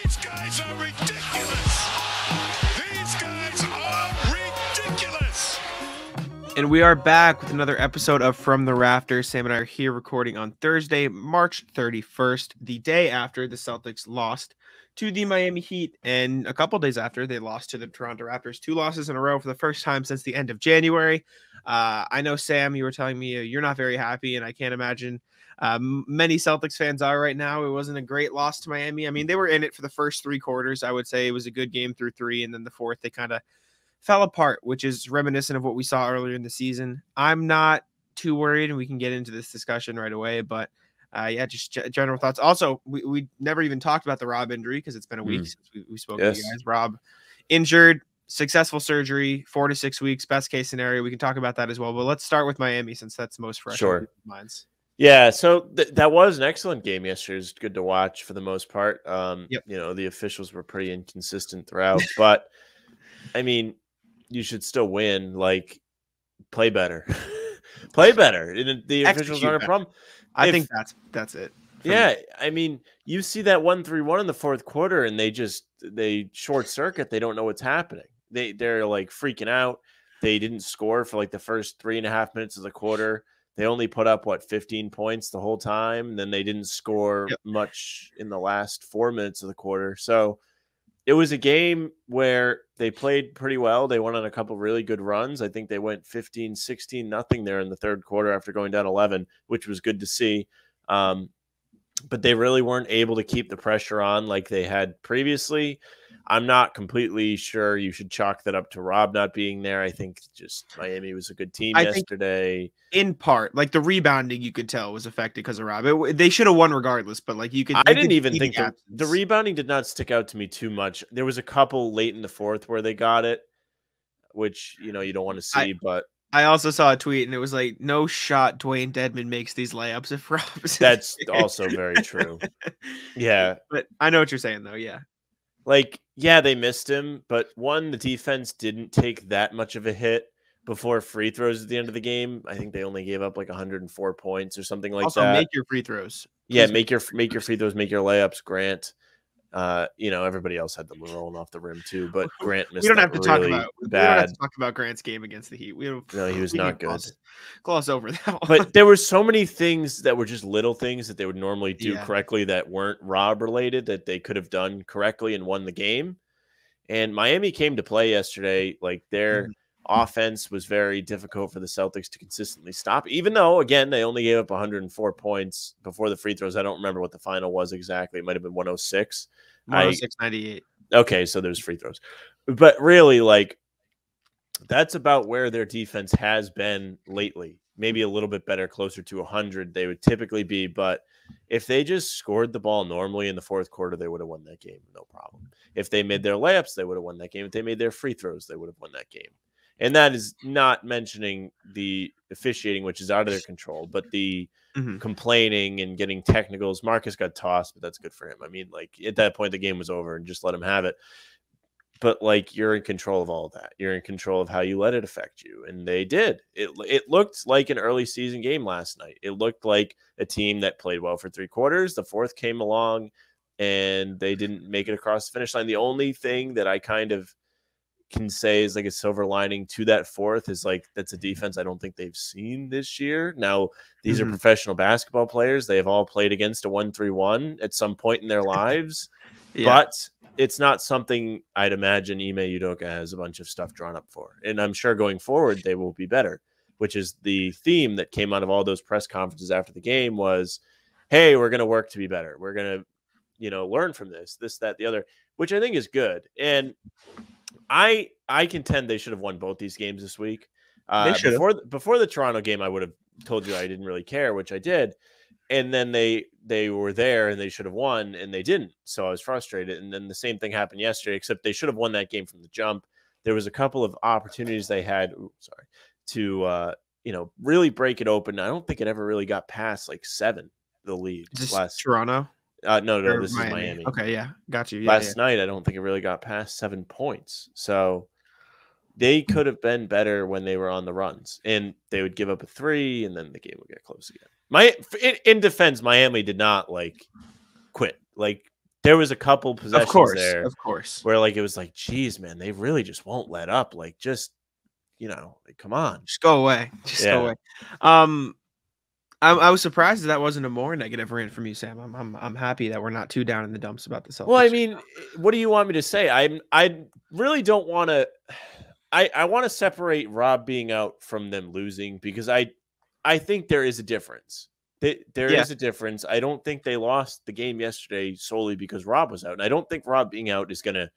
These guys are ridiculous. These guys are ridiculous. And we are back with another episode of From the Rafters. Sam and I are here recording on Thursday, March 31st, the day after the Celtics lost to the Miami Heat, and a couple days after they lost to the Toronto Raptors. 2 losses in a row for the first time since the end of January. I know, Sam, you were telling me you're not very happy, and I can't imagine many Celtics fans are right now. It wasn't a great loss to Miami. I mean, they were in it for the first 3 quarters. I would say it was a good game through 3, and then the fourth, they kind of fell apart, which is reminiscent of what we saw earlier in the season. I'm not too worried, and we can get into this discussion right away, but yeah, just general thoughts. Also, we never even talked about the Rob injury because it's been a week since we spoke to you guys. Rob injured, successful surgery, 4 to 6 weeks, best case scenario. We can talk about that as well, but let's start with Miami since that's most fresh in people's minds. Yeah, so that was an excellent game yesterday. It was good to watch for the most part. Yep. You know, the officials were pretty inconsistent throughout, but I mean, you should still win. Like, play better. Play better. The officials aren't a problem. I think that's it. Yeah, I mean, you see that 1-3-1 in the fourth quarter, and they short circuit. They don't know what's happening. They're like freaking out. They didn't score for like the first 3.5 minutes of the quarter. They only put up 15 points the whole time. And then they didn't score much in the last 4 minutes of the quarter. So it was a game where they played pretty well. They went on a couple really good runs. I think they went 15-16-0 there in the third quarter after going down 11, which was good to see. But they really weren't able to keep the pressure on like they had previously. I'm not completely sure you should chalk that up to Rob not being there. I think just Miami was a good team yesterday. In part, like the rebounding, you could tell was affected because of Rob. They should have won regardless, but like I didn't even think the rebounding did not stick out to me too much. There was a couple late in the fourth where they got it, which you don't want to see. But I also saw a tweet and it was like, no shot Dwayne Dedmon makes these layups if Rob is That's also very true. Yeah, but I know what you're saying though. Yeah. Like, yeah, they missed him, but the defense didn't take that much of a hit before free throws at the end of the game. I think they only gave up like 104 points or something like that. Also, make your free throws. Yeah, make your free throws, make your layups, Grant. Everybody else had them rolling off the rim too, but Grant missed. We don't have to talk about Grant's game against the Heat. No, he was not good. Gloss over that one. But there were so many things that were just little things that they would normally do correctly that weren't Rob related that they could have done correctly and won the game. And Miami came to play yesterday. Like their offense was very difficult for the Celtics to consistently stop, even though, again, they only gave up 104 points before the free throws. I don't remember what the final was exactly. It might have been 106. 106-98. Okay, so there's free throws. But really, like, that's about where their defense has been lately. Maybe a little bit better, closer to 100 they would typically be. But if they just scored the ball normally in the fourth quarter, they would have won that game, no problem. If they made their layups, they would have won that game. If they made their free throws, they would have won that game. And that is not mentioning the officiating, which is out of their control, but the complaining and getting technicals. Marcus got tossed, but that's good for him. I mean, like at that point, the game was over and just let him have it. But like you're in control of all of that. You're in control of how you let it affect you. And they did. It looked like an early season game last night. It looked like a team that played well for 3 quarters. The fourth came along and they didn't make it across the finish line. The only thing that I kind of can say is like a silver lining to that fourth is like that's a defense I don't think they've seen this year. Now, these are professional basketball players. They have all played against a 1-3-1 at some point in their lives. But it's not something I'd imagine Ime Udoka has a bunch of stuff drawn up for. And I'm sure going forward they will be better, which is the theme that came out of all those press conferences after the game was, hey, we're going to work to be better. We're going to, learn from this, that, the other, which I think is good. And I contend they should have won both these games this week. Before the Toronto game, I would have told you I didn't really care, which I did. And then they were there and they should have won and they didn't. So I was frustrated. And then the same thing happened yesterday, except they should have won that game from the jump. There was a couple of opportunities they had, to really break it open. I don't think it ever really got past like 7, the lead. Toronto? No, this is Miami. Okay, yeah, got you. Last night, I don't think it really got past 7 points. So they could have been better when they were on the runs, and they would give up a 3, and then the game would get close again. In defense, Miami did not quit. Like there was a couple possessions there, of course, where like it was like, geez, man, they really just won't let up. Like, just like, come on, just go away, go away. I was surprised that wasn't a more negative rant from you, Sam. I'm happy that we're not too down in the dumps about the Celtics. Well, I mean, what do you want me to say? I really don't want to. I want to separate Rob being out from them losing, because I think there is a difference. There is a difference. I don't think they lost the game yesterday solely because Rob was out, and I don't think Rob being out is going to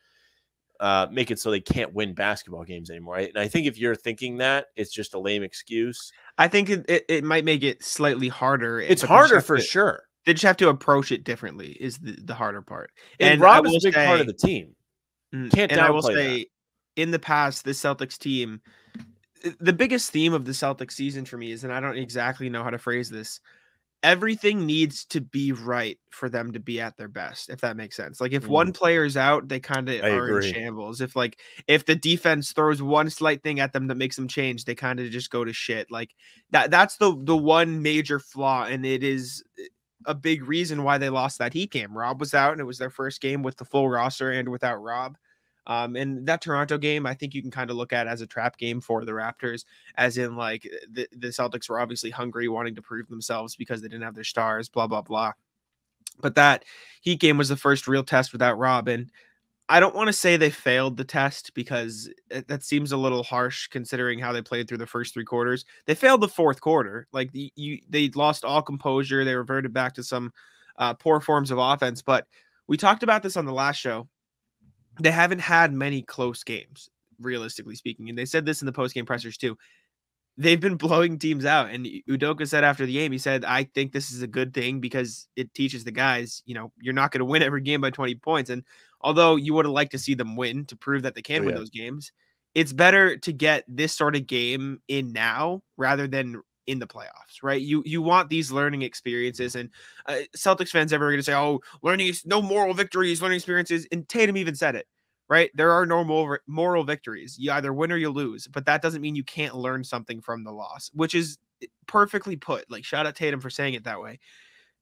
make it so they can't win basketball games anymore. And I think if you're thinking that, it's just a lame excuse. I think it might make it slightly harder. It's harder for sure. They just have to approach it differently is the harder part. And Rob is a big part of the team. Can't downplay I will say, in the past, the Celtics team, the biggest theme of the Celtics season for me is, and I don't exactly know how to phrase this, everything needs to be right for them to be at their best, if that makes sense. Like, if one player is out, they kind of are in shambles. If the defense throws one slight thing at them that makes them change, they kind of just go to shit. Like, that's the one major flaw, and it is a big reason why they lost that Heat game. Rob was out, and it was their first game with the full roster and without Rob. And that Toronto game, I think you can kind of look at as a trap game for the Raptors, as in, like, the Celtics were obviously hungry, wanting to prove themselves because they didn't have their stars, blah, blah, blah. But that Heat game was the first real test without Rob. And I don't want to say they failed the test, because that seems a little harsh considering how they played through the first three quarters. They failed the fourth quarter. Like, they lost all composure. They reverted back to some poor forms of offense. But we talked about this on the last show. They haven't had many close games, realistically speaking. And they said this in the post-game pressers too. They've been blowing teams out. And Udoka said after the game, he said, I think this is a good thing because it teaches the guys, you're not going to win every game by 20 points. And although you would have liked to see them win to prove that they can win those games, it's better to get this sort of game in now rather than in the playoffs, right? You want these learning experiences, and Celtics fans ever going to say, oh, learning is no moral victories, learning experiences. And Tatum even said it, right? There are no moral victories. You either win or you lose, but that doesn't mean you can't learn something from the loss, which is perfectly put. Like, shout out Tatum for saying it that way.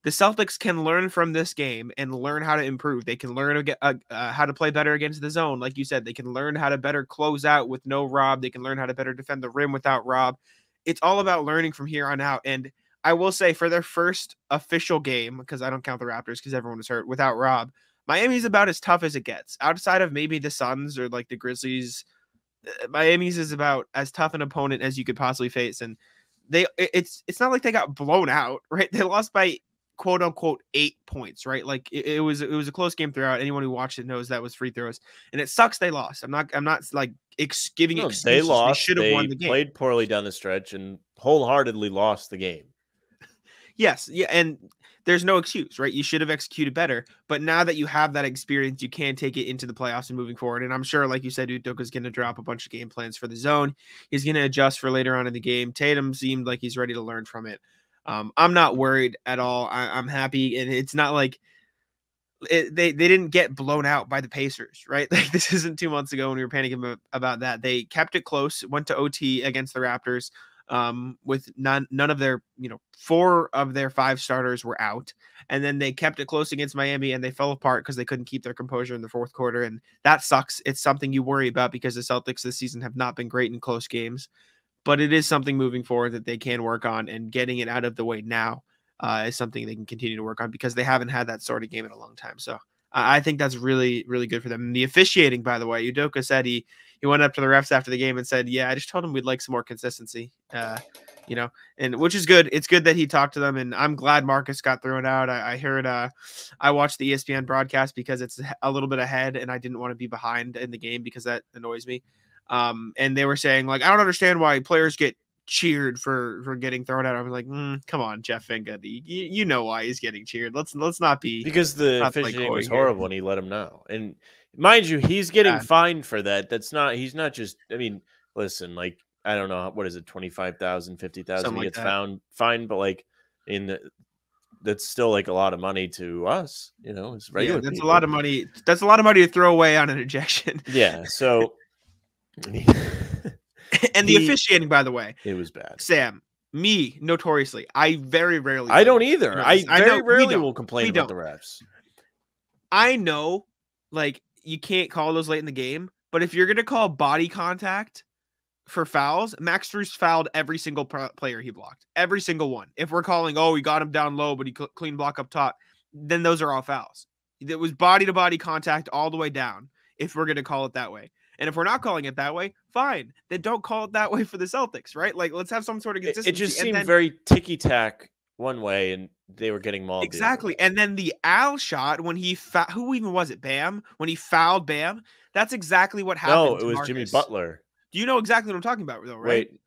The Celtics can learn from this game and learn how to improve. They can learn how to play better against the zone. Like you said, they can learn how to better close out with no Rob. They can learn how to better defend the rim without Rob. It's all about learning from here on out. And I will say, for their first official game, because I don't count the Raptors because everyone was hurt, without Rob, Miami's about as tough as it gets. Outside of maybe the Suns or like the Grizzlies, Miami's is about as tough an opponent as you could possibly face. And it's not like they got blown out, right? They lost by quote unquote 8 points, right? Like it was a close game throughout. Anyone who watched it knows that was free throws, and it sucks they lost. I'm not like giving excuses. They lost. They should have won the game. Played poorly down the stretch and wholeheartedly lost the game. Yes, yeah, and there's no excuse, right? You should have executed better. But now that you have that experience, you can take it into the playoffs and moving forward. And I'm sure, like you said, Udoka's going to drop a bunch of game plans for the zone. He's going to adjust for later on in the game. Tatum seemed like he's ready to learn from it. I'm not worried at all. I'm happy, and it's not like they didn't get blown out by the Pacers, right? Like, this isn't 2 months ago when we were panicking about that. They kept it close, went to OT against the Raptors, with none of their 4 of their 5 starters were out, and then they kept it close against Miami, and they fell apart because they couldn't keep their composure in the fourth quarter, and that sucks. It's something you worry about because the Celtics this season have not been great in close games. But it is something moving forward that they can work on, and getting it out of the way now is something they can continue to work on because they haven't had that sort of game in a long time. So I think that's really, really good for them. And the officiating, by the way, Udoka said he went up to the refs after the game and said, yeah, I just told him we'd like some more consistency, and which is good. It's good that he talked to them, and I'm glad Marcus got thrown out. I heard I watched the ESPN broadcast because it's a little bit ahead, and I didn't want to be behind in the game because that annoys me. And they were saying, like, I don't understand why players get cheered for getting thrown out. I was like, come on, Jeff Van Gundy, you know why he's getting cheered. Let's not be, because the officiating was horrible, and he let him know. And mind you, he's getting fined for that. He's not just. I mean, listen, like, I don't know, what is it, 25,000, 50,000 he gets fined, but like that's still like a lot of money to us. It's regular. That's people. A lot of money. That's a lot of money to throw away on an ejection. Yeah. So. And the officiating, by the way, it was bad. Sam, me notoriously, I very rarely. I don't either. I very rarely will complain about the refs. I know, like, you can't call those late in the game, but if you're going to call body contact for fouls, Max Strus fouled every single player he blocked. Every single one. If we're calling, oh, he got him down low, but he clean block up top, then those are all fouls. It was body-to-body contact all the way down, if we're going to call it that way. And if we're not calling it that way, fine. Then don't call it that way for the Celtics, right? Like, let's have some sort of consistency. It just seemed very ticky-tack one way, and they were getting mauled. Exactly. And then the Al shot when he who even was it? Bam? When he fouled Bam? That's exactly what happened. No, it was Jimmy Butler. Do you know exactly what I'm talking about, though, right? Wait,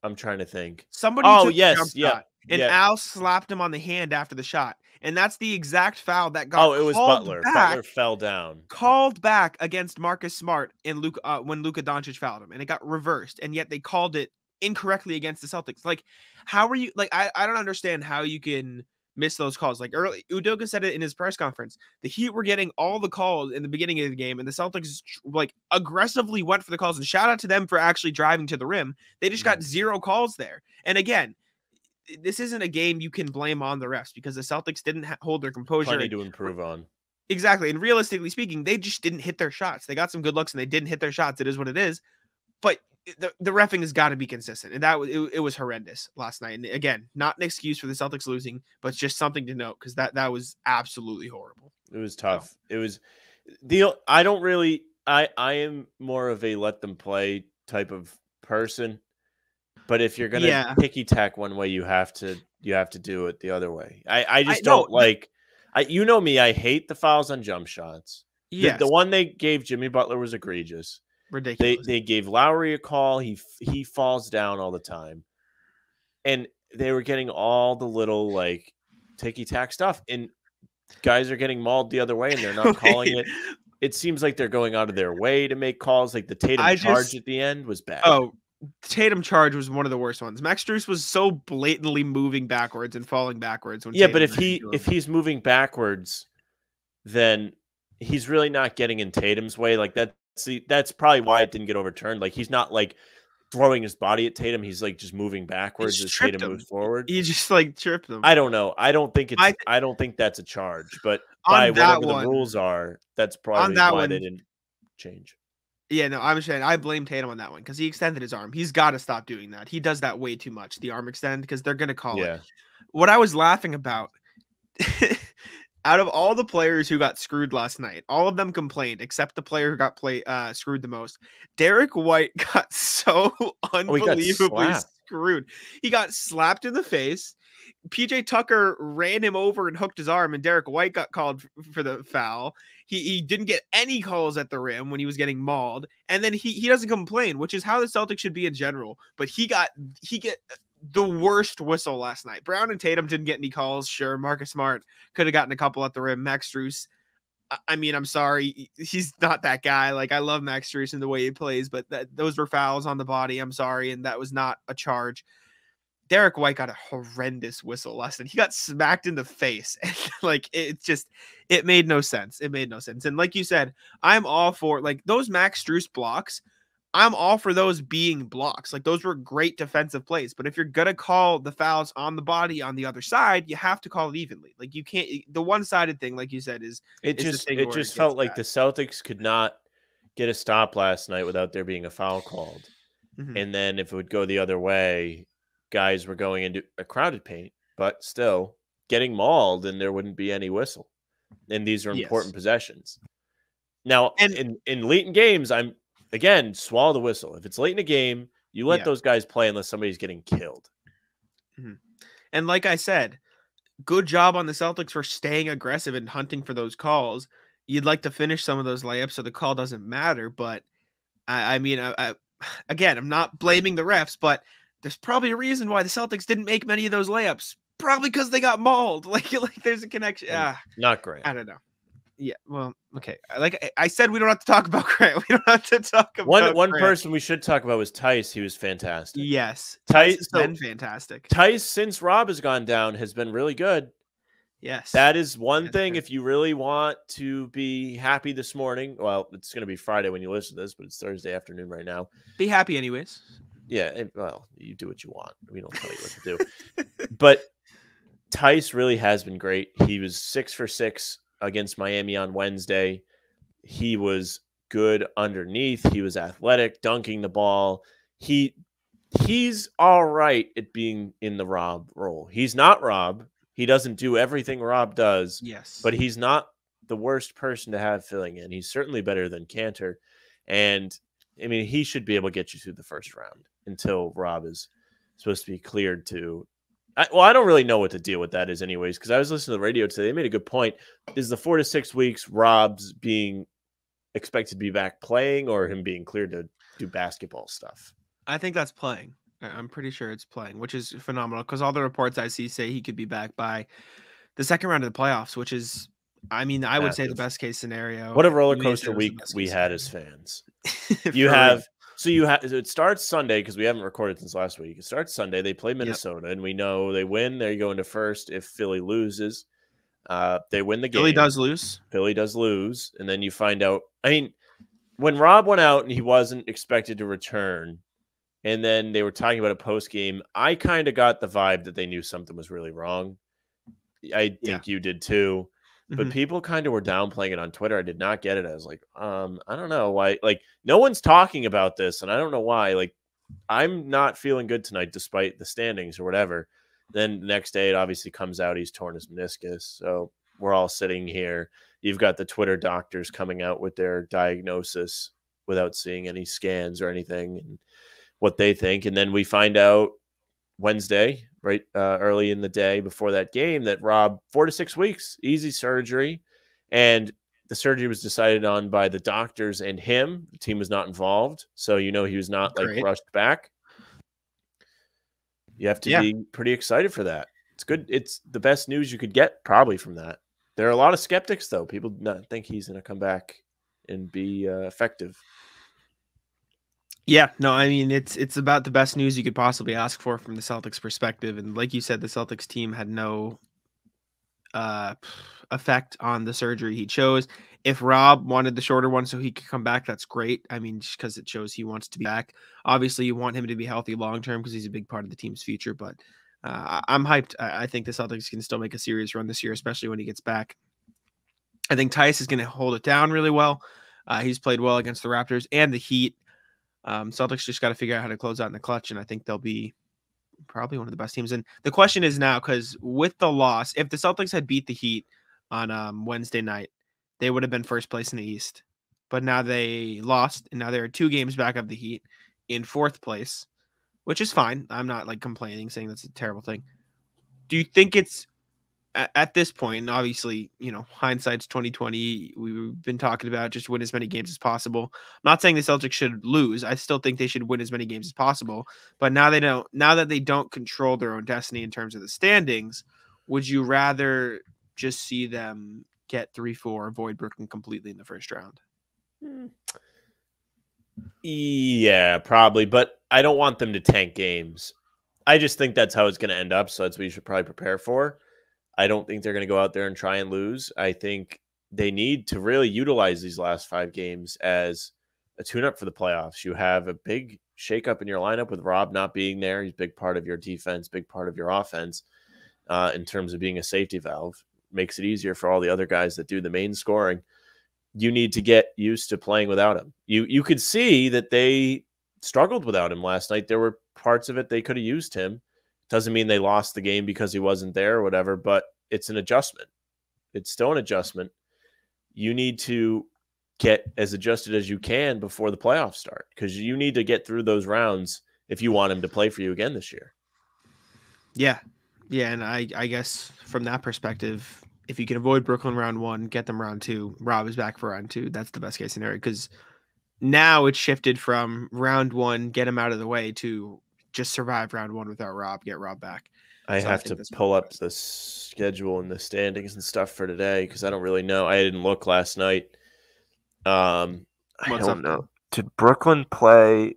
I'm trying to think. Somebody took a jump yeah, shot, and Al slapped him on the hand after the shot. And that's the exact foul that got it was Butler. Butler fell down. Called back against Marcus Smart and when Luka Doncic fouled him, and it got reversed, and yet they called it incorrectly against the Celtics. Like, how are you? Like, I don't understand how you can miss those calls. Like, early, Udoka said it in his press conference. The Heat were getting all the calls in the beginning of the game, and the Celtics like aggressively went for the calls. And shout out to them for actually driving to the rim. They just got 0 calls there. And again, this isn't a game you can blame on the refs because the Celtics didn't hold their composure. Plenty to improve on. Exactly. And realistically speaking, they just didn't hit their shots. They got some good looks and they didn't hit their shots. It is what it is. But the reffing has got to be consistent. And it was horrendous last night. And again, not an excuse for the Celtics losing, but just something to note because that was absolutely horrible. It was tough. So. It was I am more of a let them play type of person. But if you're gonna ticky tack one way, you have to do it the other way. I just don't like. You know me. I hate the fouls on jump shots. Yeah, the one they gave Jimmy Butler was egregious. Ridiculous. They gave Lowry a call. He falls down all the time, and they were getting all the little like ticky tack stuff, and guys are getting mauled the other way, and they're not calling it. It seems like they're going out of their way to make calls. Like the Tatum charge at the end was bad. Oh. Tatum charge was one of the worst ones. Max Strus was so blatantly moving backwards and falling backwards. But if he's moving backwards, then he's really not getting in Tatum's way. Like that's probably why it didn't get overturned. Like he's not like throwing his body at Tatum. He's like just moving backwards as Tatum moves forward. He just like tripped him. I don't know. I don't think that's a charge. But by whatever the rules are, that's probably why they didn't change. Yeah, no, I'm saying I blame Tatum on that one because he extended his arm. He's got to stop doing that. He does that way too much, the arm extend, because they're going to call it. What I was laughing about, out of all the players who got screwed last night, all of them complained except the player who got screwed the most. Derek White got so unbelievably screwed. He got slapped in the face. PJ Tucker ran him over and hooked his arm, and Derek White got called for the foul. He didn't get any calls at the rim when he was getting mauled, and then he doesn't complain, which is how the Celtics should be in general. But he get the worst whistle last night. Brown and Tatum didn't get any calls. Sure, Marcus Smart could have gotten a couple at the rim. Max Strus, I mean, I'm sorry, he's not that guy. Like, I love Max Strus and the way he plays, but those were fouls on the body. I'm sorry, and that was not a charge. Derek White got a horrendous whistle last night. He got smacked in the face. And like, it made no sense. It made no sense. And like you said, I'm all for like those Max Strus blocks. I'm all for those being blocks. Like those were great defensive plays. But if you're going to call the fouls on the body on the other side, you have to call it evenly. Like you can't, the one-sided thing, like you said, it just felt like the Celtics could not get a stop last night without there being a foul called. Mm-hmm. And then if it would go the other way, guys were going into a crowded paint, but still getting mauled, and there wouldn't be any whistle. And these are important possessions. Now, in late in games, again, swallow the whistle. If it's late in a game, you let those guys play unless somebody's getting killed. Mm-hmm. And like I said, good job on the Celtics for staying aggressive and hunting for those calls. You'd like to finish some of those layups so the call doesn't matter. But I mean, again, I'm not blaming the refs, but there's probably a reason why the Celtics didn't make many of those layups. Probably because they got mauled. Like there's a connection. Not great. I don't know. Yeah, well, okay. Like I said, we don't have to talk about Grant. We don't have to talk about one person we should talk about was Tice. He was fantastic. Yes, Tice has been fantastic. Tice, since Rob has gone down, has been really good. Yes, that is one thing. If you really want to be happy this morning, well, it's going to be Friday when you listen to this, but it's Thursday afternoon right now. Be happy anyways. Yeah, well, you do what you want. We don't tell you what to do. But Tice really has been great. He was 6 for 6 against Miami on Wednesday. He was good underneath. He was athletic, dunking the ball. He's all right at being in the Rob role. He's not Rob. He doesn't do everything Rob does. Yes. But he's not the worst person to have filling in. He's certainly better than Cantor. And, I mean, he should be able to get you through the first round until Rob is supposed to be cleared to I don't really know what the deal with that is anyways, because I was listening to the radio today. They made a good point. Is the 4 to 6 weeks Rob's being expected to be back playing or him being cleared to do basketball stuff? I think that's playing. I'm pretty sure it's playing, which is phenomenal because all the reports I see say he could be back by the second round of the playoffs, which is, I mean, I would say the best case scenario. What a roller coaster week we had as fans. It starts Sunday because we haven't recorded since last week. It starts Sunday. They play Minnesota, and we know they win. They go into first. If Philly loses, they win the game. Philly does lose. Philly does lose, and then you find out. I mean, when Rob went out and he wasn't expected to return, and then they were talking about a post game, I kind of got the vibe that they knew something was really wrong. I think you did too. But people kind of were downplaying it on Twitter. I did not get it. I was like, I don't know why. Like, no one's talking about this, and I don't know why. Like, I'm not feeling good tonight despite the standings or whatever. Then the next day, it obviously comes out he's torn his meniscus. So we're all sitting here. You've got the Twitter doctors coming out with their diagnosis without seeing any scans or anything and what they think. And then we find out Wednesday, right early in the day before that game, that Rob 4 to 6 weeks, easy surgery, and the surgery was decided on by the doctors and him. The team was not involved, so he was not like rushed back. You have to be pretty excited for that. It's good. It's the best news you could get probably from that. There are a lot of skeptics though. People not think he's going to come back and be effective. Yeah, no, I mean, it's about the best news you could possibly ask for from the Celtics perspective. And like you said, the Celtics team had no effect on the surgery he chose. If Rob wanted the shorter one so he could come back, that's great. I mean, just because it shows he wants to be back. Obviously, you want him to be healthy long-term because he's a big part of the team's future. But I'm hyped. I think the Celtics can still make a serious run this year, especially when he gets back. I think Tice is going to hold it down really well. He's played well against the Raptors and the Heat. Celtics just got to figure out how to close out in the clutch, and I think they'll be probably one of the best teams. And the question is now, because with the loss, if the Celtics had beat the Heat on Wednesday night, they would have been first place in the East. But now they lost, and now they're 2 games back of the Heat in 4th place, which is fine. I'm not like complaining, saying that's a terrible thing. Do you think it's at this point, and obviously, hindsight's 2020, we've been talking about just win as many games as possible. I'm not saying the Celtics should lose. I still think they should win as many games as possible. But now that they don't control their own destiny in terms of the standings, would you rather just see them get 3-4, avoid Brooklyn completely in the first round? Yeah, probably. But I don't want them to tank games. I just think that's how it's going to end up. So that's what you should probably prepare for. I don't think they're going to go out there and try and lose. I think they need to really utilize these last 5 games as a tune-up for the playoffs. You have a big shakeup in your lineup with Rob not being there. He's a big part of your defense, big part of your offense in terms of being a safety valve. Makes it easier for all the other guys that do the main scoring. You need to get used to playing without him. You could see that they struggled without him last night. There were parts of it they could have used him. Doesn't mean they lost the game because he wasn't there or whatever, but it's an adjustment. It's still an adjustment. You need to get as adjusted as you can before the playoffs start because you need to get through those rounds if you want him to play for you again this year. Yeah. Yeah, and I guess from that perspective, if you can avoid Brooklyn round 1, get them round 2, Rob is back for round 2, that's the best case scenario because now it's shifted from round 1, get him out of the way, to just survive round 1 without Rob, get Rob back. I have to pull up the schedule and the standings and stuff for today because I don't really know. I didn't look last night. I don't know. Did Brooklyn play?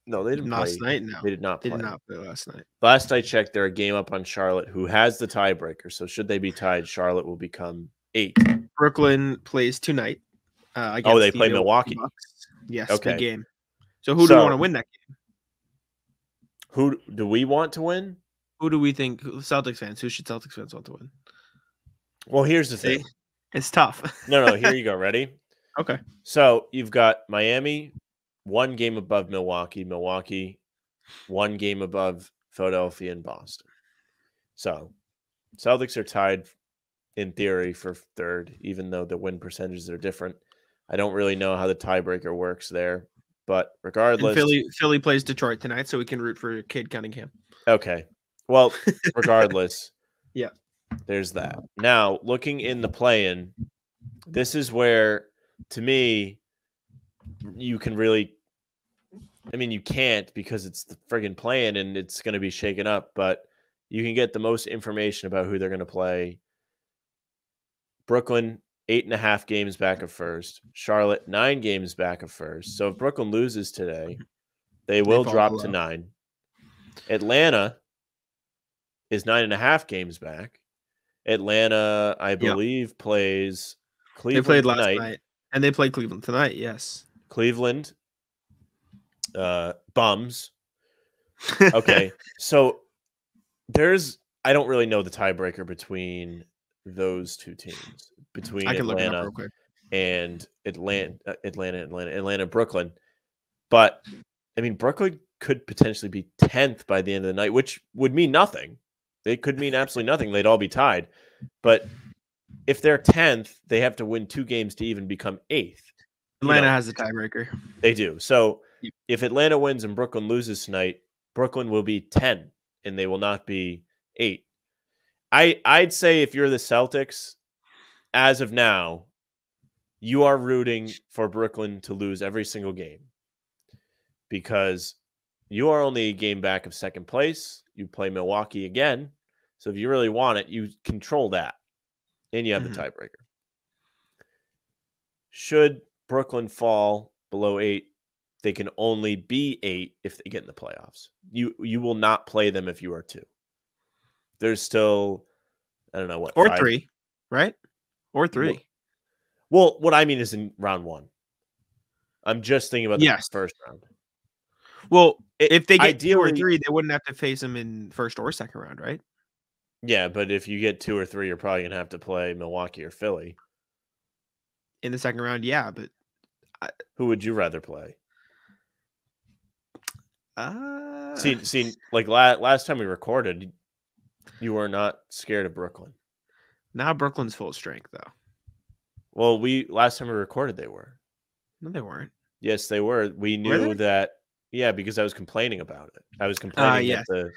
No, they didn't play last night. No, they did not play. They did not play last night. Last I checked, they're a game up on Charlotte, who has the tiebreaker. So should they be tied, Charlotte will become 8. Brooklyn plays tonight. They play Milwaukee. Bucks. Yes, okay. Big game. So who do we want to win that game? Who do we want to win? Who do we think? Celtics fans. Who should Celtics fans want to win? Well, here's the thing. It's tough. No, here you go. Ready? Okay. So you've got Miami, 1 game above Milwaukee. Milwaukee, 1 game above Philadelphia and Boston. So Celtics are tied in theory for third, even though the win percentages are different. I don't really know how the tiebreaker works there, but regardless, And Philly plays Detroit tonight, so we can root for Cade Cunningham. Okay. Well, regardless, yeah, there's that. Now, looking in the play-in, this is where, to me, you can really. I mean, you can't because it's the friggin' play-in and it's going to be shaken up, but you can get the most information about who they're going to play. Brooklyn, 8.5 games back of first. Charlotte, 9 games back of first. So if Brooklyn loses today, they will drop to 9. Atlanta is 9.5 games back. Atlanta, I believe, plays Cleveland. They played last tonight. night, and they played Cleveland tonight. Yes, Cleveland, bums. Okay, so I don't really know the tiebreaker between those two teams, between Atlanta and Atlanta, Brooklyn. But I mean, Brooklyn could potentially be 10th by the end of the night, which would mean nothing. It could mean absolutely nothing. They'd all be tied. But if they're 10th, they have to win 2 games to even become 8th. Atlanta has the tiebreaker. They do. So if Atlanta wins and Brooklyn loses tonight, Brooklyn will be 10 and they will not be 8. I'd say if you're the Celtics, as of now, you are rooting for Brooklyn to lose every single game because you are only a game back of second place. You play Milwaukee again. So if you really want it, you control that and you have the tiebreaker. Should Brooklyn fall below 8, they can only be 8 if they get in the playoffs. You will not play them if you are 2. There's still, I don't know what. Or 5? 3, right? Or 3. Well, what I mean is in round 1. I'm just thinking about the first round. Well, if they get 2 or 3, they wouldn't have to face them in first or second round, right? Yeah, but if you get 2 or 3, you're probably going to have to play Milwaukee or Philly. In the second round, yeah, but who would you rather play? See, like last time we recorded, you were not scared of Brooklyn. Now Brooklyn's full strength, though. Well, last time we recorded, they were. No, they weren't. Yes, they were. We knew that. Yeah, because I was complaining about it. I was complaining that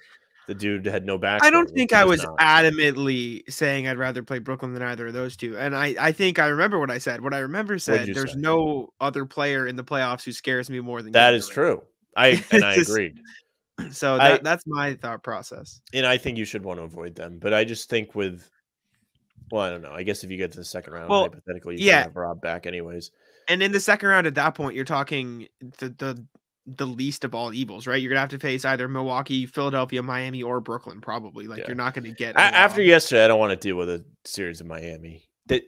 the dude had no backbone. I don't think I was adamantly saying I'd rather play Brooklyn than either of those two. And I think I remember what I said. What I remember said, there's no other player in the playoffs who scares me more than that is true. I agreed. So that's my thought process. And I think you should want to avoid them. But I just think I don't know. I guess if you get to the second round, hypothetically, you can have Rob back anyways. And in the second round, at that point, you're talking the least of all evils, right? You're gonna have to face either Milwaukee, Philadelphia, Miami, or Brooklyn, probably. You're not gonna get after yesterday. I don't want to deal with a series of Miami.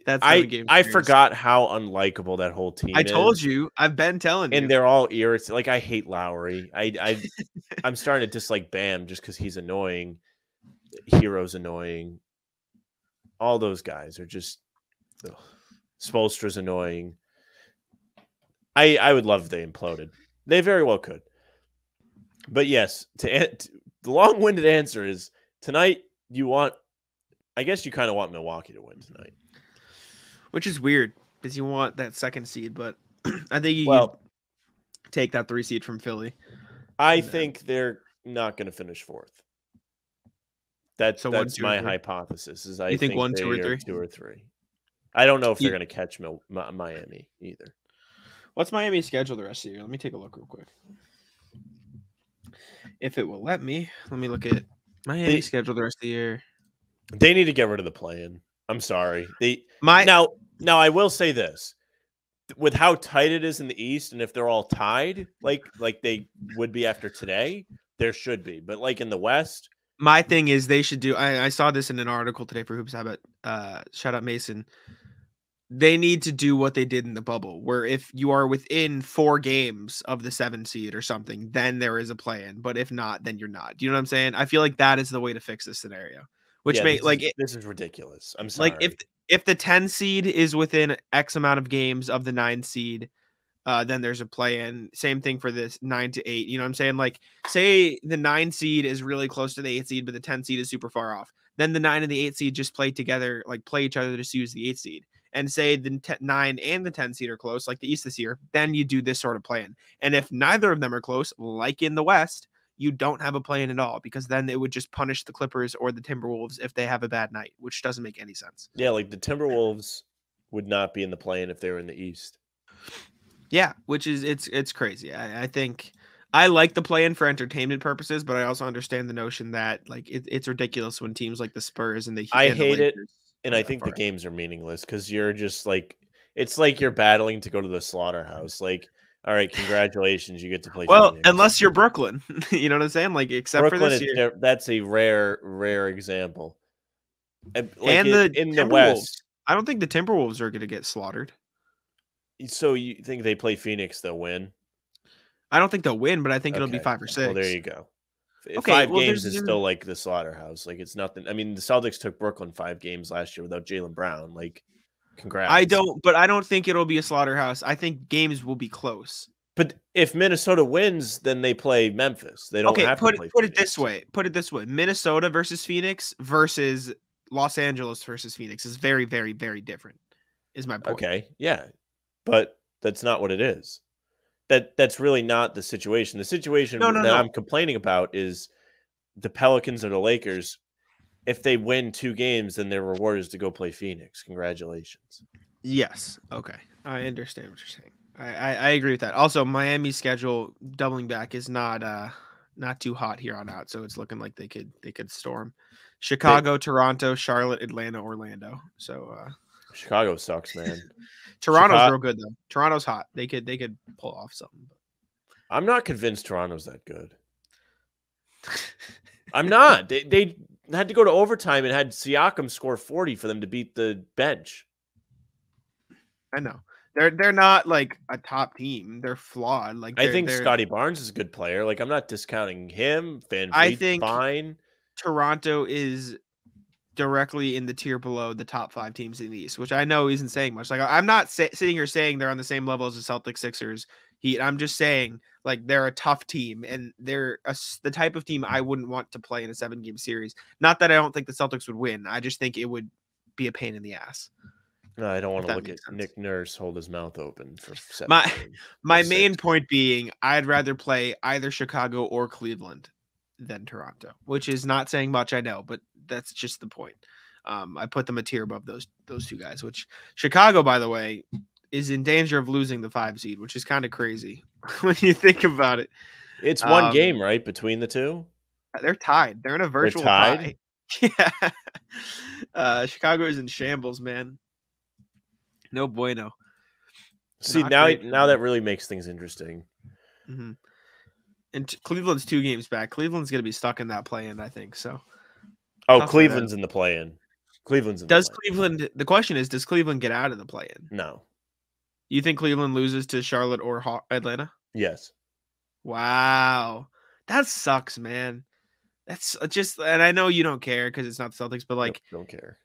I forgot how unlikable that whole team is. I told you. I've been telling you. And they're all irritated. Like, I hate Lowry. I'm starting to dislike Bam just because he's annoying. Hero's annoying. All those guys are just Spoelstra's annoying. I would love if they imploded. They very well could. But yes, the long-winded answer is tonight I guess you kind of want Milwaukee to win tonight. Which is weird because you want that second seed, but I think you can take that 3 seed from Philly. I think they're not going to finish 4th. That's my hypothesis. Is I think 1, 2, or 3? 2 or 3. I don't know if they're going to catch Miami either. What's Miami's schedule the rest of the year? Let me take a look real quick. If it will let me look at Miami's schedule the rest of the year. They need to get rid of the play-in. I'm sorry. Now I will say this. With how tight it is in the East, and if they're all tied, like they would be after today, there should be. But like in the West, my thing is they should do. I saw this in an article today for Hoops Habit. Shout out Mason. They need to do what they did in the bubble, where if you are within 4 games of the 7 seed or something, then there is a play-in. But if not, then you're not. Do you know what I'm saying? I feel like that is the way to fix this scenario. Which this is ridiculous. I'm sorry. Like if the 10 seed is within X amount of games of the 9 seed, then there's a play-in. Same thing for this 9 to 8. You know what I'm saying? Like, say the 9 seed is really close to the 8 seed, but the 10 seed is super far off. Then the 9 and the 8 seed just play together, like play each other to use the 8 seed. And say the 9 and the 10 seed are close, like the East this year, then you do this sort of play-in. And if neither of them are close, like in the West, you don't have a play-in at all, because then it would just punish the Clippers or the Timberwolves if they have a bad night, which doesn't make any sense. Yeah, like the Timberwolves would not be in the play-in if they were in the East. Yeah, which is it's crazy. I think I like the play-in for entertainment purposes, but I also understand the notion that like it's ridiculous when teams like the Spurs and the Heat I and the hate it, Lakers and go I that think far. the games are meaningless because you're just like it's like you're battling to go to the slaughterhouse. Like, all right, congratulations, you get to play. Well, Phoenix. unless you're Brooklyn, you know what I'm saying? Like, except Brooklyn for this year, that's a rare example. Like and the in the Timberwolves. West. I don't think the Timberwolves are going to get slaughtered. So you think they play Phoenix, they'll win? I don't think they'll win, but I think it'll be 5 or 6. Well, there you go. Okay, 5 well, games is still like the slaughterhouse. Like it's nothing. I mean, the Celtics took Brooklyn 5 games last year without Jaylen Brown. Like, congrats. I don't think it'll be a slaughterhouse. I think games will be close. But if Minnesota wins, then they play Memphis. They don't have to play put Phoenix. it this way. Put it this way. Minnesota versus Phoenix versus Los Angeles versus Phoenix is very, very, very different, is my point. Okay, yeah. But that's not what it is. That's really not the situation. The situation that I'm complaining about is the Pelicans or the Lakers. If they win 2 games, then their reward is to go play Phoenix. Congratulations. Yes. Okay. I understand what you're saying. I agree with that. Also, Miami's schedule doubling back is not too hot here on out, so it's looking like they could storm Chicago, Toronto, Charlotte, Atlanta, Orlando. So Chicago sucks, man. Toronto's real good though. Toronto's hot. They could pull off something. I'm not convinced Toronto's that good. I'm not. They had to go to overtime and had Siakam score 40 for them to beat the bench. I know. They're not like a top team. They're flawed. Like I think Scotty Barnes is a good player. Like I'm not discounting him. I think fine. Toronto is directly in the tier below the top 5 teams in the East, which I know isn't saying much. Like I'm not sitting here saying they're on the same level as the Celtics, Sixers, Heat. I'm just saying like they're a tough team and they're the type of team I wouldn't want to play in a 7-game series. Not that I don't think the Celtics would win. I just think it would be a pain in the ass. No, I don't want to look at Nick Nurse hold his mouth open for 7 games. My main point being I'd rather play either Chicago or Cleveland than Toronto, which is not saying much, I know, but that's just the point. I put them a tier above those 2 guys, which Chicago, by the way, is in danger of losing the 5 seed, which is kind of crazy when you think about it. It's 1 game, right, between the 2? They're tied. They're in a virtual tie. Yeah. Chicago is in shambles, man. No bueno. See, now that really makes things interesting. Mm-hmm. And Cleveland's 2 games back. Cleveland's going to be stuck in that play-in, I think. So. Oh, Cleveland's in the play-in. Cleveland? The question is, does Cleveland get out of the play-in? No. You think Cleveland loses to Charlotte or Atlanta? Yes. Wow, that sucks, man. That's just, and I know you don't care because it's not the Celtics, but like, don't care.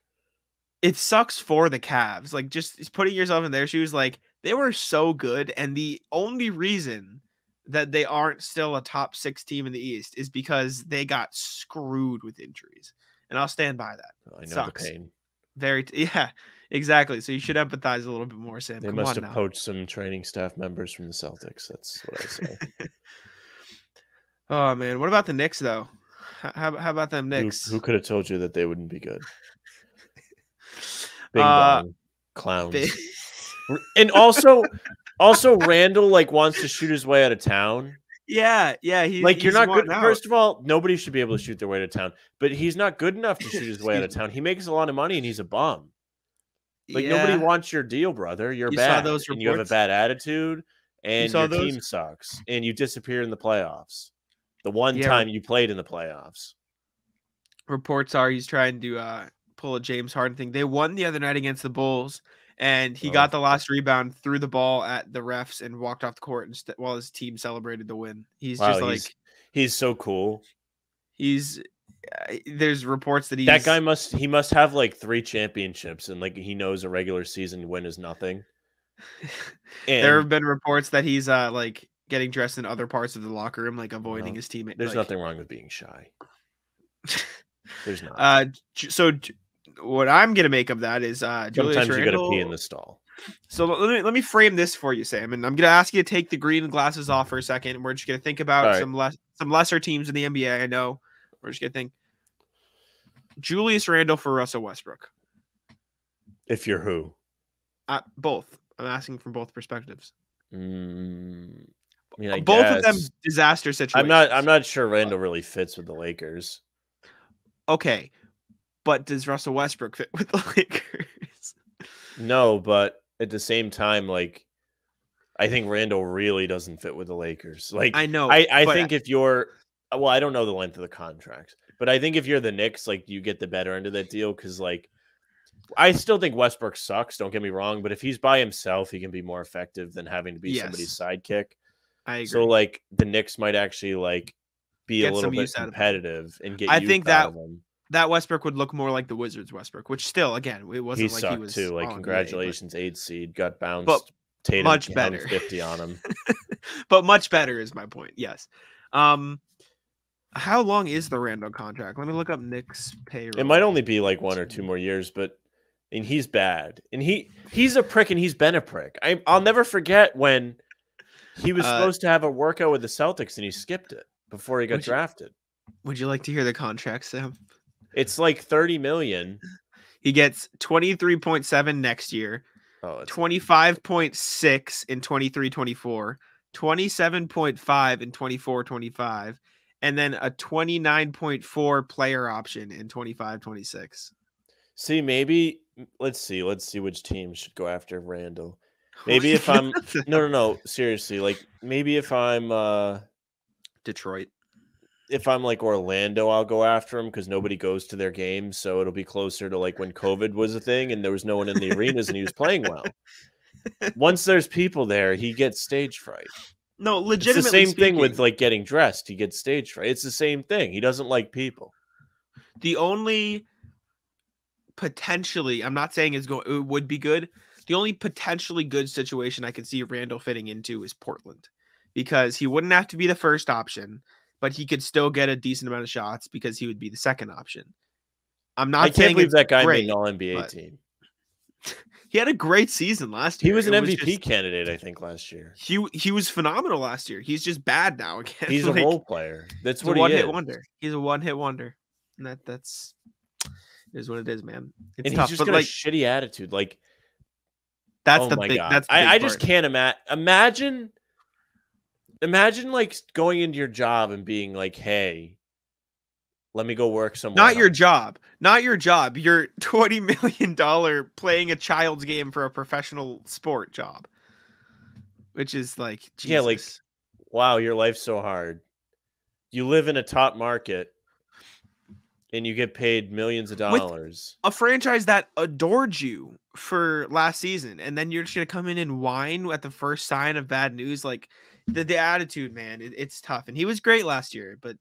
It sucks for the Cavs. Like, just putting yourself in their shoes, like they were so good, and the only reason that they aren't still a top 6 team in the East is because they got screwed with injuries. And I'll stand by that. I know the pain. Yeah, exactly. So you should empathize a little bit more, Sam. They must have poached some training staff members from the Celtics. That's what I say. Oh, man. What about the Knicks, though? How about them Knicks? Who could have told you that they wouldn't be good? Bing bong. Clowns. And also Randall like wants to shoot his way out of town. Yeah. You're not good. First of all, nobody should be able to shoot their way out of town, but he's not good enough to shoot his way out of town. He makes a lot of money and he's a bum. Like nobody wants your deal, brother. You're bad. Saw those reports? And you have a bad attitude and your team sucks and you disappear in the playoffs. The one time you played in the playoffs. Reports are he's trying to pull a James Harden thing. They won the other night against the Bulls, and he got the last rebound, threw the ball at the refs, and walked off the court while his team celebrated the win. He's just like he's so cool. He's there's reports that that guy must have like 3 championships, and like he knows a regular season win is nothing. There have been reports that he's like getting dressed in other parts of the locker room, like avoiding his teammate. There's like, nothing wrong with being shy. There's not. So what I'm gonna make of that is Julius sometimes you Randle, gotta pee in the stall. So let me frame this for you, Sam, and I'm gonna ask you to take the green glasses off for a second. We're just gonna think about some lesser teams in the NBA. I know we're just gonna think Julius Randle for Russell Westbrook. If you're who? Both. I'm asking from both perspectives. I mean, I both guess. of them disaster situations. I'm not sure Randle really fits with the Lakers. Okay, but does Russell Westbrook fit with the Lakers? No, but at the same time, like, I think Randle really doesn't fit with the Lakers. Like, I know. I think if you're, well, I don't know the length of the contracts, but I think if you're the Knicks, like, you get the better end of that deal because, like, I still think Westbrook sucks. Don't get me wrong, but if he's by himself, he can be more effective than having to be somebody's sidekick. I agree. So, like, the Knicks might actually like be a little bit competitive and get. I think that Westbrook would look more like the Wizards Westbrook, which still, again, it wasn't like he was too. Like, congratulations, 8th seed, got bounced. But Tatum much better. 50 on him. But much better is my point. Yes. How long is the Randle contract? Let me look up Knicks payroll. It might only be like 1 or 2 more years, but and he's bad. And he's a prick, and he's been a prick. I'll never forget when he was supposed to have a workout with the Celtics and he skipped it before he got drafted. Would you like to hear the contract, Sam? It's like $30 million. He gets 23.7 next year. 25.6 in 23-24, 27.5 in 24-25, and then a 29.4 player option in 25-26. See, maybe let's see which team should go after Randle. Maybe if I'm no, seriously, like maybe if I'm Detroit. If I'm like Orlando, I'll go after him because nobody goes to their games, so it'll be closer to like when COVID was a thing and there was no one in the arenas and he was playing well. Once there's people there, he gets stage fright. No, legitimately, it's the same thing with like getting dressed. He gets stage fright. It's the same thing. He doesn't like people. The only potentially, I'm not saying it would be good. The only potentially good situation I could see Randle fitting into is Portland, because he wouldn't have to be the first option, but he could still get a decent amount of shots because he would be the second option. I can't believe that guy made an All-NBA team. He had a great season last year. He was an MVP candidate, I think, last year. He was phenomenal last year. He's just bad now again. He's like, a role player. That's what he is. One-hit wonder. He's a one-hit wonder. And that's is what it is, man. It's and tough, he's just got a shitty attitude. Like, that's the big. That's the big I just can't imagine. Imagine like going into your job and being like, "Hey, let me go work somewhere." Not your job. Not your job. Your $20 million playing a child's game for a professional sport job, which is like, Jesus. Yeah, like, wow, your life's so hard. You live in a top market. And you get paid millions of dollars. With a franchise that adored you for last season, and then you're just gonna come in and whine at the first sign of bad news. Like the attitude, man, it's tough. And he was great last year, but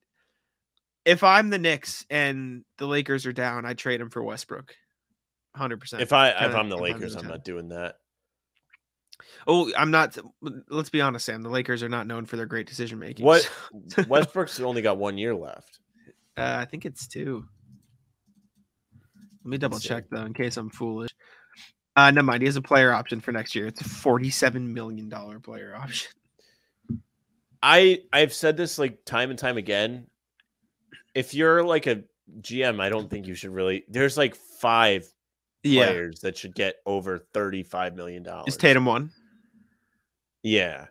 if I'm the Knicks and the Lakers are down, I trade him for Westbrook, 100%. If I'm the Lakers, I'm not doing that. Oh, I'm not. Let's be honest, Sam. The Lakers are not known for their great decision making. What? Westbrook's only got 1 year left. I think it's 2. Let me double check though, in case I'm foolish. Never mind. He has a player option for next year. It's a $47 million player option. I've said this like time and time again. If you're like a GM, I don't think you should really. There's like 5 players that should get over $35 million. Is Tatum one? Yeah.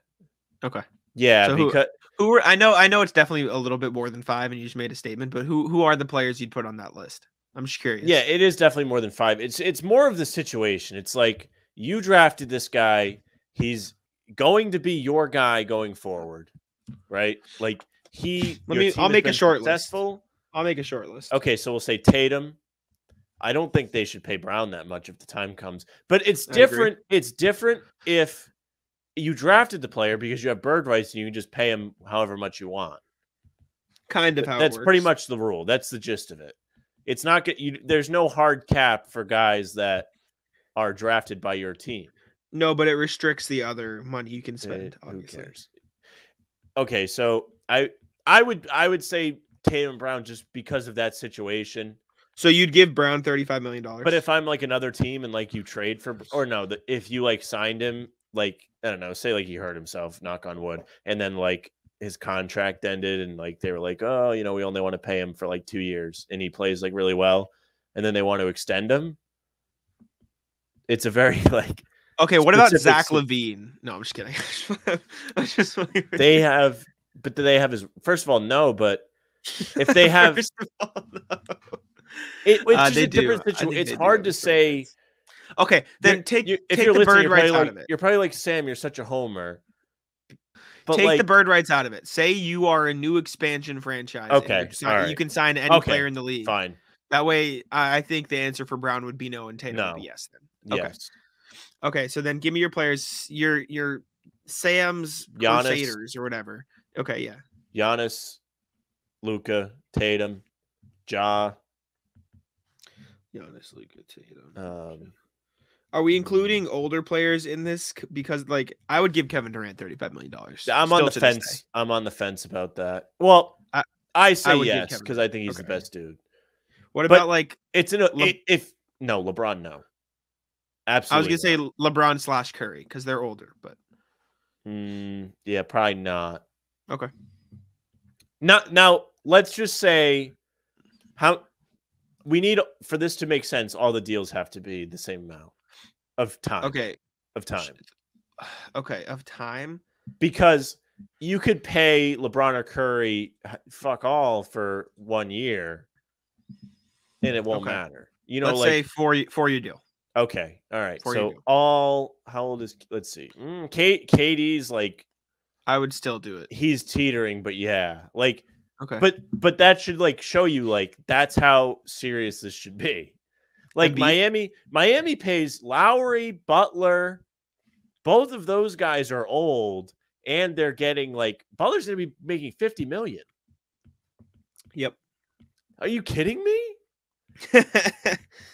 Okay. Yeah, so because who are, I know it's definitely a little bit more than 5, and you just made a statement. But who are the players you'd put on that list? I'm just curious. Yeah, it is definitely more than 5. It's more of the situation. It's like you drafted this guy. He's going to be your guy going forward, right? Like I'll make a short list. I'll make a short list. Okay, so we'll say Tatum. I don't think they should pay Brown that much if the time comes. But it's different. It's different if you drafted the player because you have bird rights and you can just pay him however much you want. kind of how That's it works. pretty much the rule. That's the gist of it. It's not good. There's no hard cap for guys that are drafted by your team. No, but it restricts the other money you can spend. Who Obviously. cares? Okay, so I would say Tatum Brown just because of that situation. So you'd give Brown $35 million. But if I'm like another team and like you trade for, or no, if you like signed him, like, I don't know, say like he hurt himself, knock on wood, and then like his contract ended and like they were like, oh, you know, we only want to pay him for like 2 years and he plays like really well, and then they want to extend him. It's a very like, okay, what about Zach LaVine? No, I'm just kidding. They have, but do they have his? First of all, no. But if they have, First of all, no. It's just a different situation. It's hard to say. Okay, then take the bird rights out of it. You're probably like, Sam, you're such a homer. But take the bird rights out of it. Say you are a new expansion franchise. Okay, you can sign any player in the league. Fine. That way, I think the answer for Brown would be no, and Tatum would be yes. Then okay. Yes. Okay, so then give me your players. Your Sam's Crusaders or whatever. Okay, yeah. Giannis, Luka, Tatum, Ja. Giannis, Luka, Tatum. Are we including older players in this? Because like I would give Kevin Durant $35 million. I'm on the fence. I'm on the fence about that. Well, I say yes because I think he's the best dude. What about like it's LeBron? No, absolutely. I was gonna say LeBron / Curry because they're older, but yeah, probably not. Okay. Now let's just say how we need for this to make sense. All the deals have to be the same amount of time. Okay. Of time. Okay, of time. Because you could pay LeBron or Curry fuck all for 1 year, and it won't matter. You know, let's say 4-year deal. Okay, all right. So how old is? Let's see. KD's like. I would still do it. He's teetering, but yeah, like. Okay. But that should like show you like that's how serious this should be. Like Miami pays Lowry, Butler. Both of those guys are old, and they're getting like Butler's going to be making $50 million. Yep. Are you kidding me?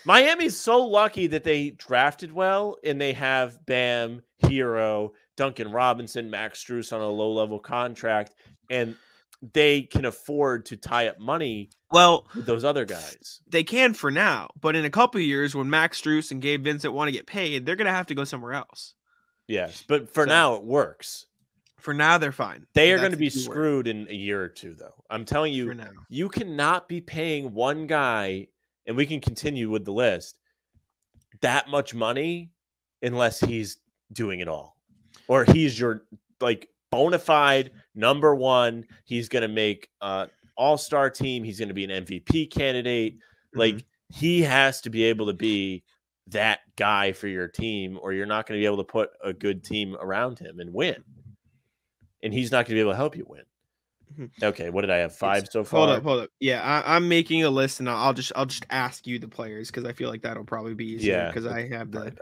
Miami's so lucky that they drafted well, and they have Bam, Hero, Duncan Robinson, Max Strus on a low-level contract, and they can afford to tie up money. Well, with those other guys, they can for now, but in a couple of years, when Max Strus and Gabe Vincent want to get paid, they're going to have to go somewhere else. Yes, but for now it works. For now, they're fine. They are going to be screwed in a year or two, though. I'm telling you, you cannot be paying one guy, and we can continue with the list, that much money unless he's doing it all, or he's your like bona fide number one. He's going to make all-star team. He's going to be an MVP candidate. Like he has to be able to be that guy for your team, or you're not going to be able to put a good team around him and win. And he's not going to be able to help you win. Okay, what did I have? 5 so far? Hold up. Yeah, I'm making a list, and I'll just ask you the players because I feel like that'll probably be easier. Because I have the.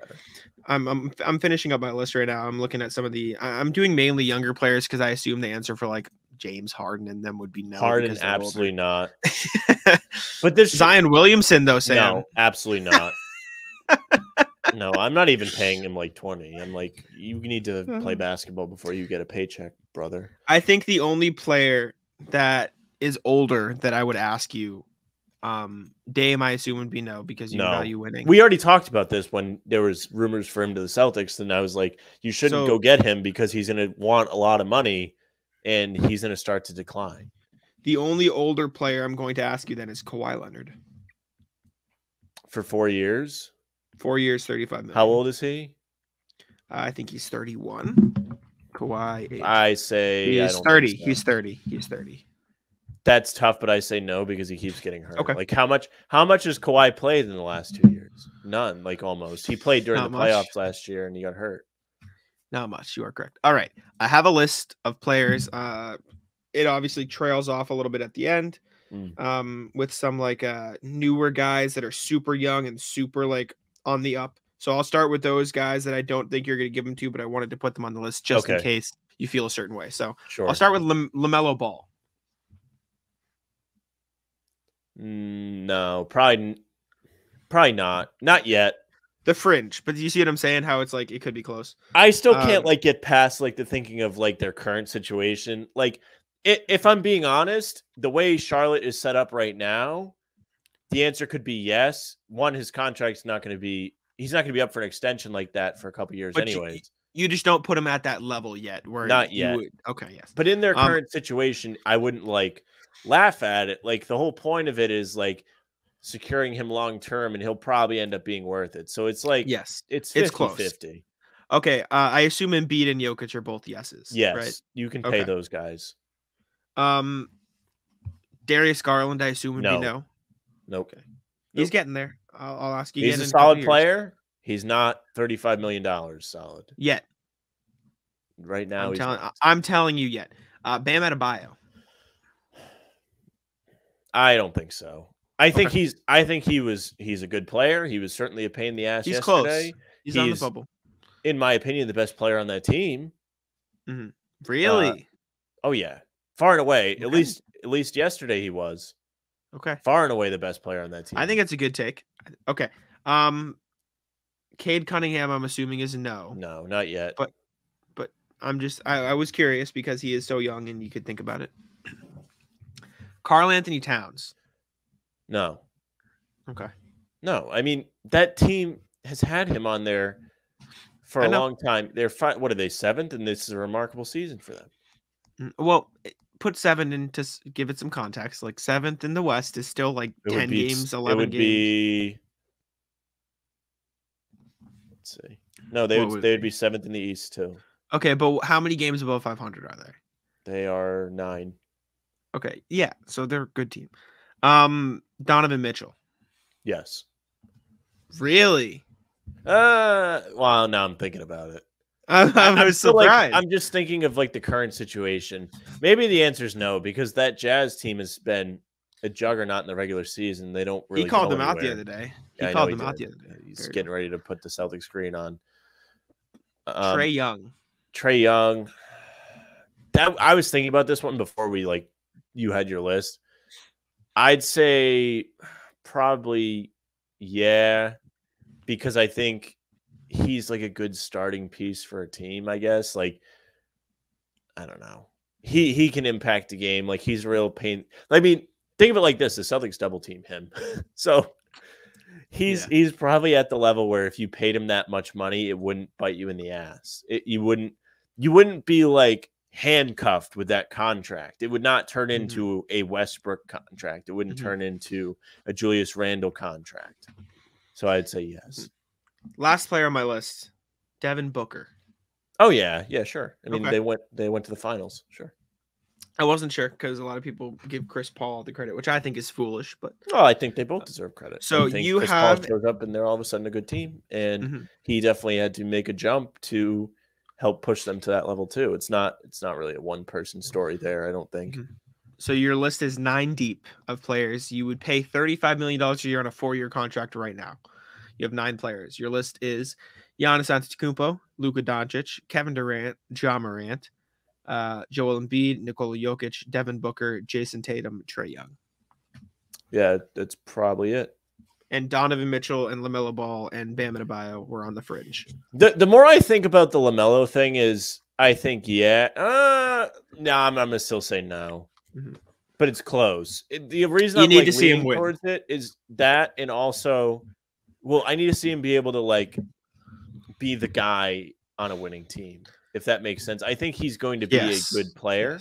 I'm finishing up my list right now. I'm looking at some of the. I'm doing mainly younger players because I assume the answer for like James Harden and them would be no. Harden, absolutely not. But this Zion Williamson though, Sam. No, absolutely not. No, I'm not even paying him like 20. I'm like, you need to play basketball before you get a paycheck, brother. I think the only player that is older that I would ask you, Dame, I assume would be no because you value winning. We already talked about this when there was rumors for him to the Celtics, and I was like, you shouldn't go get him because he's going to want a lot of money, and he's going to start to decline. The only older player I'm going to ask you then is Kawhi Leonard. For 4 years? 4 years, $35 million. How old is he? I think he's 31. Kawhi. I say he's 30. He's 30. He's 30. That's tough, but I say no because he keeps getting hurt. Okay. Like how much has Kawhi played in the last 2 years? None, like almost. He played during the playoffs last year and he got hurt. Not much. You are correct. All right. I have a list of players. It obviously trails off a little bit at the end. With some like newer guys that are super young and super like on the up. So I'll start with those guys that I don't think you're going to give them to, but I wanted to put them on the list just in case you feel a certain way. So I'll start with LaMelo Ball. No, probably not. Not yet. The fringe, but you see what I'm saying? How it's like it could be close. I still can't like get past like the thinking of like their current situation. Like, if I'm being honest, the way Charlotte is set up right now, the answer could be yes. One, his contract's not going to be. He's not going to be up for an extension like that for a couple years, But anyways. you just don't put him at that level yet. Where Not yet. Okay, yes. But in their current situation, I wouldn't like laugh at it. Like the whole point of it is like securing him long term, and he'll probably end up being worth it. So it's like Yes, it's it's close. 50-50. Okay, I assume Embiid and Jokic are both yeses. Yes, right? You can pay those guys. Darius Garland, I assume would be no. Nope. Okay. He's getting there. I'll ask you. He's again a in solid player. He's not $35 million solid yet. Right now, I'm telling you yet. Bam Adebayo. I don't think so. I think he's a good player. He was certainly a pain in the ass yesterday. Close. He's on the bubble. In my opinion, the best player on that team. Mm-hmm. Really? Oh yeah, far and away. Okay. At least yesterday he was. Okay. Far and away the best player on that team. I think it's a good take. Okay. Cade Cunningham, I'm assuming is a no. No, not yet. But I'm just I was curious because he is so young and you could think about it. Karl Anthony Towns. No. Okay. No, I mean that team has had him on there for a long time. They're what are they, 7th, and this is a remarkable season for them. Well, put 7 in to give it some context. Like 7th in the West is still like 10 games, 11 games. Let's see. No, they would be 7th in the East too. Okay, but how many games above 500 are there? They are 9. Okay, yeah, so they're a good team. Donovan Mitchell. Yes. Really? Well, now I'm thinking about it. I'm surprised. I'm just thinking of like the current situation. Maybe the answer is no, because that Jazz team has been a juggernaut in the regular season. They don't really. He called them out the other day. He called them out the other day. He's getting ready to put the Celtics green on. Trae Young. I was thinking about this one before you had your list. I'd say probably yeah, because I think he's like a good starting piece for a team, I guess. Like, I don't know. He can impact the game. Like, he's a real pain. I mean, think of it like this: the Celtics double team him. So he's probably at the level where if you paid him that much money, it wouldn't bite you in the ass. You wouldn't be like handcuffed with that contract. It would not turn into a Westbrook contract. It wouldn't turn into a Julius Randle contract. So I'd say yes. Last player on my list, Devin Booker. Oh yeah, sure. I mean, they went to the finals. Sure. I wasn't sure because a lot of people give Chris Paul the credit, which I think is foolish. But I think they both deserve credit. So Chris Paul shows up and they're all of a sudden a good team, and he definitely had to make a jump to help push them to that level too. It's not really a one person story there, I don't think. So your list is 9 deep of players you would pay $35 million a year on a 4-year contract right now. You have 9 players. Your list is Giannis Antetokounmpo, Luka Doncic, Kevin Durant, Ja Morant, Joel Embiid, Nikola Jokic, Devin Booker, Jason Tatum, Trae Young. Yeah, that's probably it. And Donovan Mitchell and LaMelo Ball and Bam Adebayo were on the fringe. The more I think about the LaMelo thing is, I think, no, I'm going to still say no. But it's close. The reason I'm need to see him win towards it is that, and also, I need to see him be able to be the guy on a winning team, if that makes sense. I think he's going to be a good player,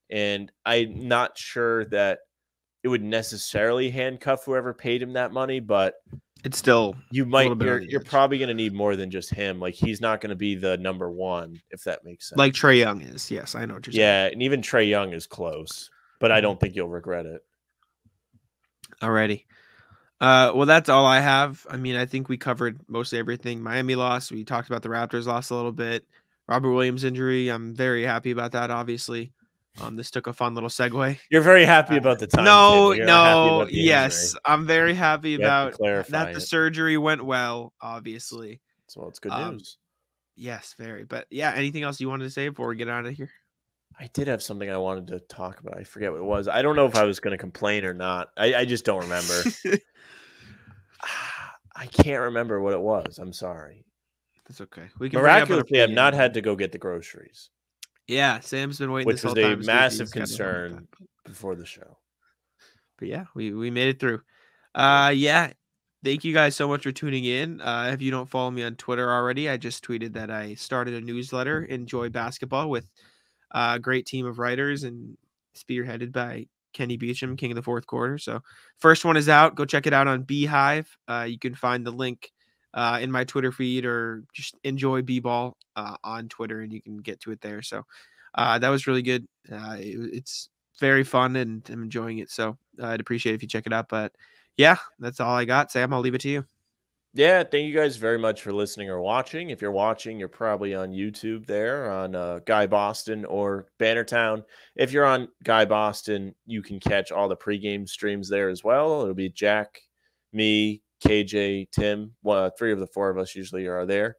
and I'm not sure that it would necessarily handcuff whoever paid him that money, but it's still you're probably going to need more than just him. Like, he's not going to be the number one, if that makes sense. Like Trae Young is. Yes, I know what you're saying. Yeah, and even Trae Young is close, but I don't think you'll regret it. Alrighty. Well, that's all I have. I mean, I think we covered mostly everything. Miami lost. We talked about the Raptors lost a little bit. Robert Williams injury. I'm very happy about that, obviously. This took a fun little segue. You're very happy about the time. Yes. I'm very happy about that. The surgery went well, obviously. So it's good news. Yes, very. But yeah, anything else you wanted to say before we get out of here? I did have something I wanted to talk about. I forget what it was. I don't know if I was going to complain or not. I just don't remember. I can't remember what it was. I'm sorry. That's okay. We can Miraculously, I've not had to go get the groceries. Yeah, Sam's been waiting which this was whole time. a massive concern before the show. But yeah, we made it through. Yeah. Thank you guys so much for tuning in. If you don't follow me on Twitter already, I just tweeted that I started a newsletter, Enjoy Basketball, with a great team of writers and spearheaded by Kenny Beecham, King of the Fourth Quarter. So first one is out. Go check it out on Beehive. You can find the link in my Twitter feed, or just Enjoy B-Ball on Twitter, and you can get to it there. So that was really good. It's very fun, and I'm enjoying it. So I'd appreciate it if you check it out. But yeah, that's all I got. Sam, I'll leave it to you. Yeah, thank you guys very much for listening or watching. If you're watching, you're probably on YouTube there on Guy Boston or Bannertown. If you're on Guy Boston, you can catch all the pregame streams there as well. It'll be Jack, me, KJ, Tim. 3 of the 4 of us usually are there.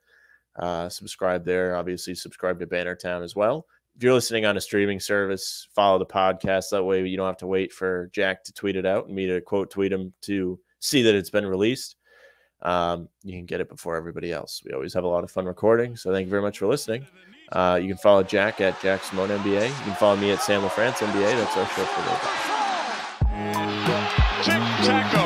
Subscribe there. Obviously, subscribe to Bannertown as well. If you're listening on a streaming service, follow the podcast. That way you don't have to wait for Jack to tweet it out and me to quote tweet him to see that it's been released. You can get it before everybody else. We always have a lot of fun recording. So thank you very much for listening. You can follow Jack at Jack Simone NBA. You can follow me at Sam LaFrance NBA. That's our show for today. Tic-tac-toe.